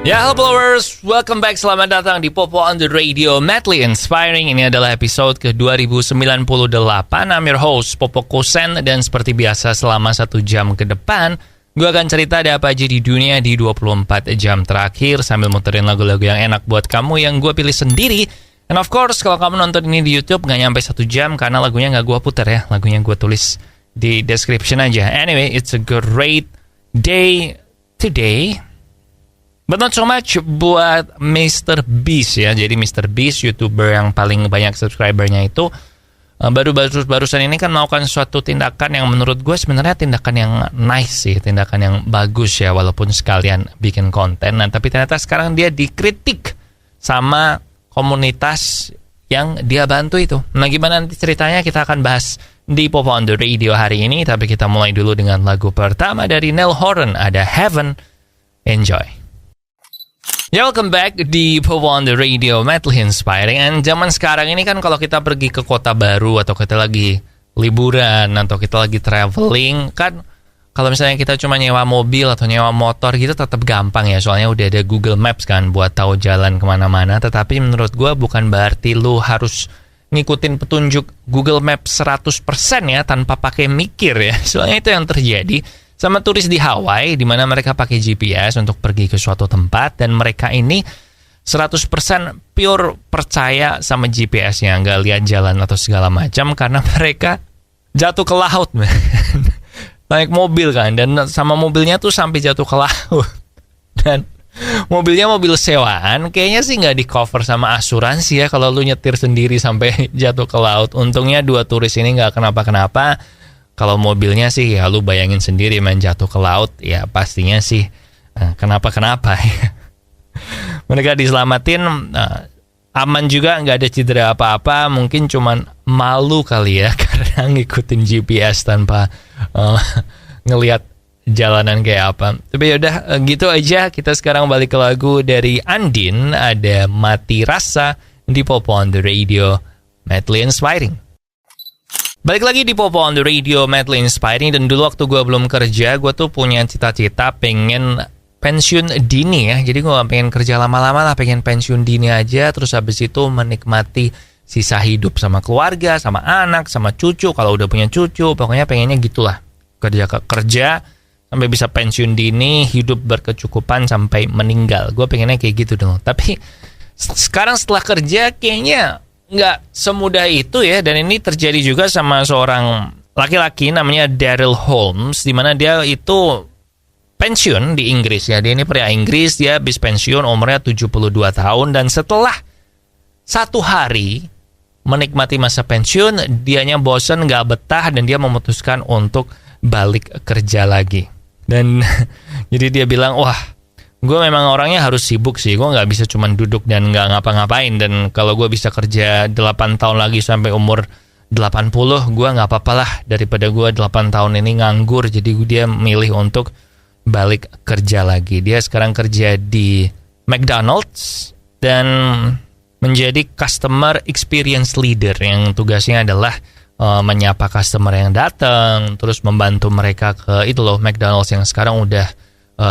Ya, halo followers, welcome back, selamat datang di Popo on the Radio, madly inspiring. Ini adalah episode ke 2098. I'm your host, Popo Kosen, dan seperti biasa selama 1 jam ke depan, gue akan cerita ada apa aja di dunia di 24 jam terakhir, sambil muterin lagu-lagu yang enak buat kamu yang gue pilih sendiri. And of course, kalau kamu nonton ini di YouTube, gak nyampe 1 jam, karena lagunya gak gue puter ya, lagunya gue tulis di description aja. Anyway, it's a great day today. But not so much buat Mr. Beast ya. Jadi Mr. Beast, YouTuber yang paling banyak subscribernya itu, barusan ini kan melakukan suatu tindakan yang menurut gue sebenarnya tindakan yang nice sih, tindakan yang bagus ya, walaupun sekalian bikin konten. Nah, tapi ternyata sekarang dia dikritik sama komunitas yang dia bantu itu. Nah, gimana nanti ceritanya kita akan bahas di Popo on the Radio hari ini. Tapi kita mulai dulu dengan lagu pertama dari Niall Horan, ada Heaven. Enjoy. Ya, welcome back di Popo on the Radio, madly inspiring. And zaman sekarang ini kan kalau kita pergi ke kota baru, atau kita lagi liburan, atau kita lagi traveling, kan kalau misalnya kita cuma nyewa mobil atau nyewa motor gitu tetap gampang ya, soalnya udah ada Google Maps kan buat tahu jalan kemana-mana. Tetapi menurut gue bukan berarti lu harus ngikutin petunjuk Google Maps 100% ya, tanpa pakai mikir ya. Soalnya itu yang terjadi sama turis di Hawaii, di mana mereka pakai GPS untuk pergi ke suatu tempat, dan mereka ini 100% pure percaya sama GPS-nya, nggak lihat jalan atau segala macam, karena mereka jatuh ke laut, man. Naik mobil kan, dan sama mobilnya tuh sampai jatuh ke laut. Dan mobilnya mobil sewaan, kayaknya sih nggak di cover sama asuransi ya, kalau lu nyetir sendiri sampai jatuh ke laut. Untungnya 2 turis ini nggak kenapa-kenapa. Kalau mobilnya sih ya lu bayangin sendiri, main jatuh ke laut ya pastinya sih kenapa-kenapa ya. Mereka diselamatin, aman juga, nggak ada cedera apa-apa, mungkin cuman malu kali ya karena ngikutin GPS tanpa ngelihat jalanan kayak apa. Tapi yaudah, gitu aja. Kita sekarang balik ke lagu dari Andin, ada Mati Rasa di Popo on the Radio, madly inspiring. Balik lagi di Popo on the Radio, madly inspiring. Dan dulu waktu gue belum kerja, gue tuh punya cita-cita pengen pensiun dini ya. Jadi gue gak pengen kerja lama-lama lah, pengen pensiun dini aja. Terus habis itu menikmati sisa hidup sama keluarga, sama anak, sama cucu. Kalau udah punya cucu, pokoknya pengennya gitulah. Kerja sampai bisa pensiun dini, hidup berkecukupan sampai meninggal. Gue pengennya kayak gitu dong. Tapi sekarang setelah kerja kayaknya nggak semudah itu ya, dan ini terjadi juga sama seorang laki-laki namanya Daryl Holmes, di mana dia itu pensiun di Inggris ya. Dia ini pria Inggris, dia habis pensiun umurnya 72 tahun, dan setelah 1 hari menikmati masa pensiun, dianya bosan, nggak betah, dan dia memutuskan untuk balik kerja lagi. Dan jadi dia bilang, wah, gue memang orangnya harus sibuk sih, gue gak bisa cuma duduk dan gak ngapa-ngapain. Dan kalau gue bisa kerja 8 tahun lagi sampai umur 80, gue gak apa-apa lah daripada gue 8 tahun ini nganggur. Jadi dia milih untuk balik kerja lagi. Dia sekarang kerja di McDonald's dan menjadi customer experience leader, yang tugasnya adalah menyapa customer yang datang, terus membantu mereka ke itu loh, McDonald's yang sekarang udah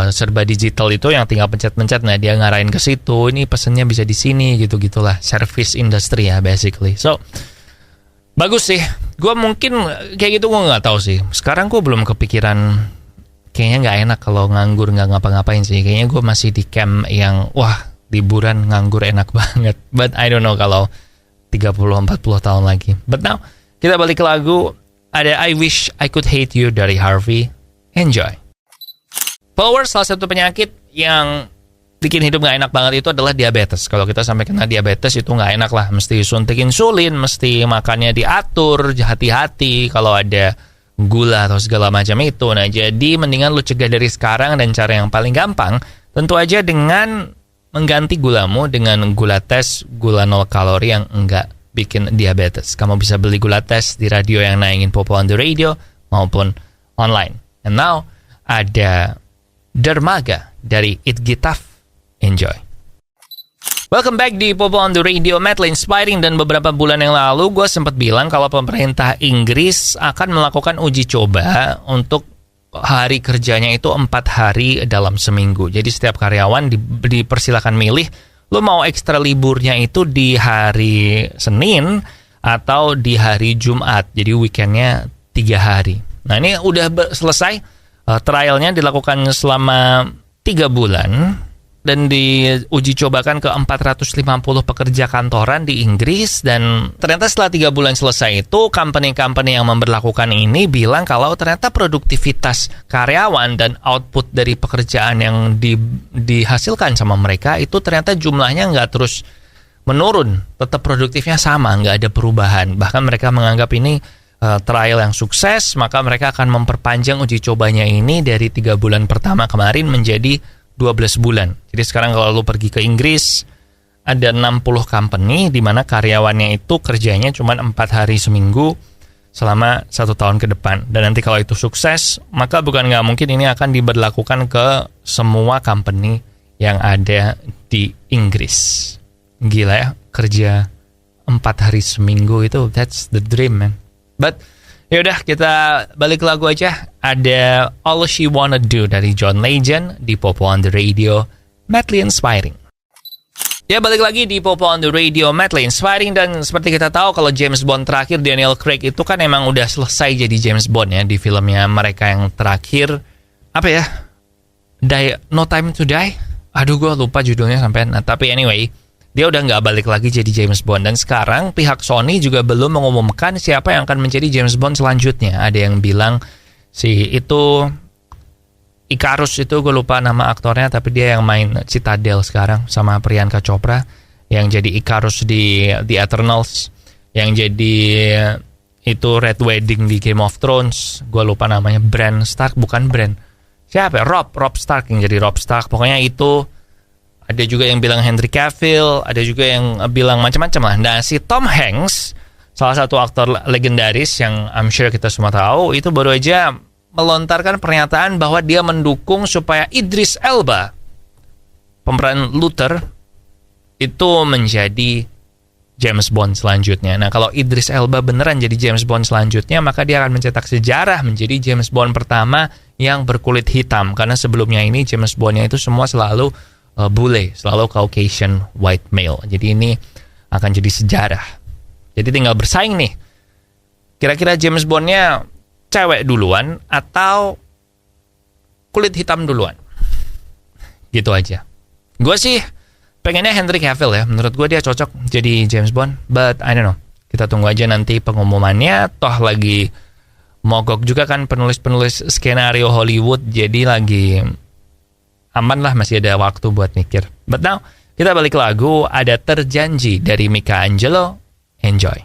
serba digital itu, yang tinggal pencet-pencet. Nah, dia ngarahin ke situ, ini pesennya bisa di sini, gitu-gitulah. Service industry ya basically. So bagus sih. Gue mungkin kayak gitu, gue nggak tahu sih. Sekarang gue belum kepikiran, kayaknya nggak enak kalau nganggur nggak ngapa-ngapain sih. Kayaknya gue masih di camp yang wah, liburan nganggur enak banget. But I don't know kalau 30-40 tahun lagi. But now kita balik ke lagu, ada I Wish I Could Hate You dari Harvey. Enjoy. Followers, salah satu penyakit yang bikin hidup gak enak banget itu adalah diabetes. Kalau kita sampai kena diabetes itu gak enak lah. Mesti suntik insulin, mesti makannya diatur, hati-hati kalau ada gula atau segala macam itu. Nah, jadi mendingan lu cegah dari sekarang, dan cara yang paling gampang tentu aja dengan mengganti gulamu dengan gula tes, gula 0 kalori yang enggak bikin diabetes. Kamu bisa beli gula tes di radio yang nayangin Popo on the Radio maupun online. And now ada Dermaga dari It Gitaf. Enjoy. Welcome back di Popo on the Radio, madly inspiring. Dan beberapa bulan yang lalu gue sempat bilang kalau pemerintah Inggris akan melakukan uji coba untuk hari kerjanya itu 4 hari dalam seminggu. Jadi setiap karyawan dipersilakan milih, lo mau ekstra liburnya itu di hari Senin atau di hari Jumat. Jadi weekendnya 3 hari. Nah ini udah selesai, trialnya dilakukan selama 3 bulan. Dan diuji cobakan ke 450 pekerja kantoran di Inggris. Dan ternyata setelah 3 bulan selesai itu, company-company yang memberlakukan ini bilang kalau ternyata produktivitas karyawan dan output dari pekerjaan yang dihasilkan sama mereka itu ternyata jumlahnya nggak terus menurun, tetap produktifnya sama, nggak ada perubahan. Bahkan mereka menganggap ini trial yang sukses, maka mereka akan memperpanjang uji cobanya ini dari 3 bulan pertama kemarin menjadi 12 bulan. Jadi sekarang kalau lu pergi ke Inggris, ada 60 company di mana karyawannya itu kerjanya cuma 4 hari seminggu selama 1 tahun ke depan. Dan nanti kalau itu sukses, maka bukan nggak mungkin ini akan diberlakukan ke semua company yang ada di Inggris. Gila ya, kerja 4 hari seminggu itu, that's the dream, man. But yaudah, kita balik ke lagu aja. Ada All She Wanna Do dari John Legend di Popo on the Radio, madly inspiring. Ya, balik lagi di Popo on the Radio, madly inspiring. Dan seperti kita tahu kalau James Bond terakhir, Daniel Craig itu kan emang udah selesai jadi James Bond ya di filmnya mereka yang terakhir. Apa ya? No Time to Die? Aduh, gue lupa judulnya sampai. Nah, tapi anyway, dia udah nggak balik lagi jadi James Bond. Dan sekarang pihak Sony juga belum mengumumkan siapa yang akan menjadi James Bond selanjutnya. Ada yang bilang itu Icarus, itu gue lupa nama aktornya, tapi dia yang main Citadel sekarang sama Priyanka Chopra, yang jadi Icarus di The Eternals, yang jadi itu Red Wedding di Game of Thrones. Gue lupa namanya, Bran Stark, bukan Bran. Siapa ya? Rob Stark, yang jadi Rob Stark. Pokoknya itu. Ada juga yang bilang Henry Cavill, ada juga yang bilang macam-macam lah. Nah, si Tom Hanks, salah satu aktor legendaris yang I'm sure kita semua tahu, itu baru aja melontarkan pernyataan bahwa dia mendukung supaya Idris Elba, pemeran Luther, itu menjadi James Bond selanjutnya. Nah, kalau Idris Elba beneran jadi James Bond selanjutnya, maka dia akan mencetak sejarah menjadi James Bond pertama yang berkulit hitam. Karena sebelumnya ini James Bondnya itu semua selalu bule, selalu Caucasian white male. Jadi ini akan jadi sejarah. Jadi tinggal bersaing nih. Kira-kira James Bondnya cewek duluan atau kulit hitam duluan? Gitu aja. Gue sih pengennya Henry Cavill ya. Menurut gue dia cocok jadi James Bond. But I don't know. Kita tunggu aja nanti pengumumannya. Toh lagi mogok juga kan penulis-penulis skenario Hollywood. Jadi lagi aman lah, masih ada waktu buat mikir. But now, kita balik ke lagu. Ada Terjanji dari Mika Angelo. Enjoy.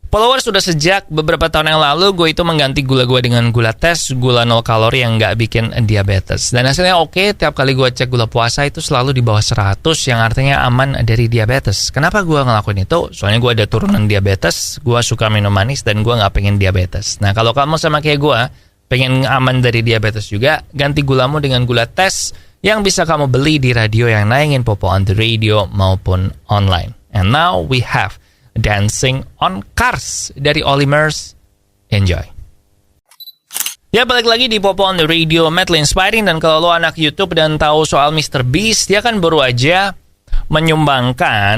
Followers, sudah sejak beberapa tahun yang lalu gue itu mengganti gula gue dengan gula tes, gula 0 kalori yang gak bikin diabetes. Dan hasilnya oke, tiap kali gue cek gula puasa itu selalu di bawah 100, yang artinya aman dari diabetes. Kenapa gue ngelakuin itu? Soalnya gue ada turunan diabetes, gue suka minum manis, dan gue gak pengen diabetes. Nah, kalau kamu sama kayak gue, pengen aman dari diabetes juga, ganti gulamu dengan gula tes yang bisa kamu beli di radio yang nayangin Popo on the Radio maupun online. And now we have Dancing on Cars dari Olimers. Enjoy. Ya, balik lagi di Popo on the Radio, madly inspiring. Dan kalau lo anak YouTube dan tahu soal Mr. Beast, dia kan baru aja menyumbangkan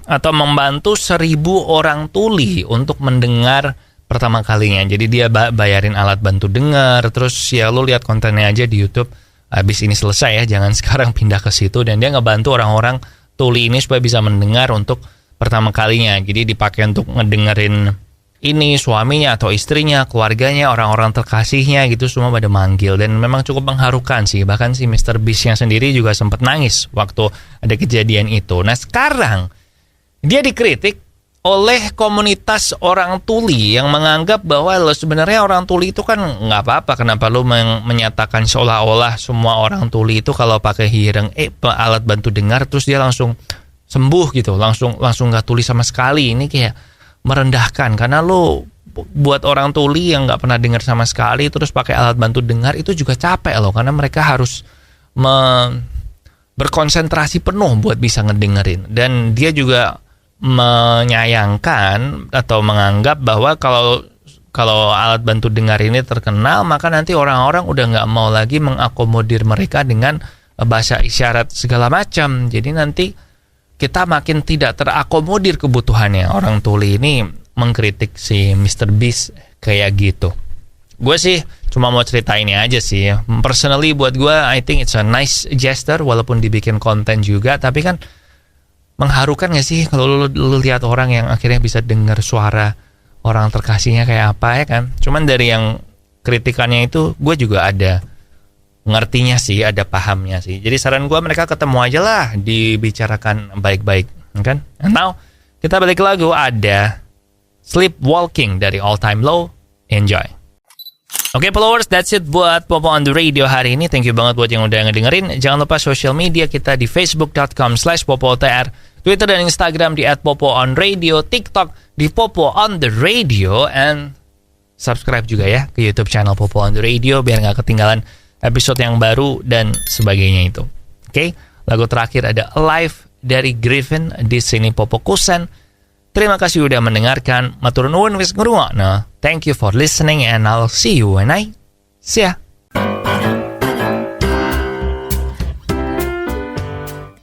atau membantu 1.000 orang tuli untuk mendengar pertama kalinya. Jadi dia bayarin alat bantu dengar. Terus ya lo lihat kontennya aja di YouTube. Habis ini selesai ya, jangan sekarang pindah ke situ. Dan dia ngebantu orang-orang tuli ini supaya bisa mendengar untuk pertama kalinya. Jadi dipakai untuk ngedengerin ini suaminya atau istrinya, keluarganya, orang-orang terkasihnya gitu, semua pada manggil. Dan memang cukup mengharukan sih. Bahkan si Mr. Beast-nya sendiri juga sempat nangis waktu ada kejadian itu. Nah, sekarang dia dikritik oleh komunitas orang tuli yang menganggap bahwa lo sebenarnya orang tuli itu kan nggak apa-apa. Kenapa lo menyatakan seolah-olah semua orang tuli itu kalau pakai hearing alat bantu dengar terus dia langsung sembuh gitu, langsung nggak tuli sama sekali. Ini kayak merendahkan, karena lo buat orang tuli yang nggak pernah dengar sama sekali terus pakai alat bantu dengar itu juga capek loh, karena mereka harus berkonsentrasi penuh buat bisa ngedengerin. Dan dia juga menyayangkan atau menganggap bahwa kalau kalau alat bantu dengar ini terkenal, maka nanti orang-orang udah nggak mau lagi mengakomodir mereka dengan bahasa isyarat segala macam. Jadi nanti kita makin tidak terakomodir kebutuhannya. Orang tuli ini mengkritik si Mr. Beast kayak gitu. Gue sih cuma mau cerita ini aja sih. Personally buat gue, I think it's a nice gesture, walaupun dibikin konten juga. Tapi kan mengharukan gak sih kalau lu lihat orang yang akhirnya bisa dengar suara orang terkasihnya kayak apa, ya kan? Cuman dari yang kritikannya itu gue juga ada ngertinya sih, ada pahamnya sih. Jadi saran gue mereka ketemu aja lah, dibicarakan baik-baik, kan? Now kita balik ke lagu, ada Sleepwalking dari All Time Low. Enjoy. Oke, followers, that's it buat Popo on the Radio hari ini. Thank you banget buat yang udah ngedengerin. Jangan lupa social media kita di facebook.com/popotr, Twitter dan Instagram di @popoonradio, TikTok di Popo on the Radio, and subscribe juga ya ke YouTube channel Popo on the Radio biar nggak ketinggalan episode yang baru dan sebagainya itu. Oke, lagu terakhir ada Alive dari Griffin. Di sini Popo Kusen. Terima kasih udah mendengarkan. Matur nuwun wis ngrungokno. Thank you for listening and I'll see you when I see ya.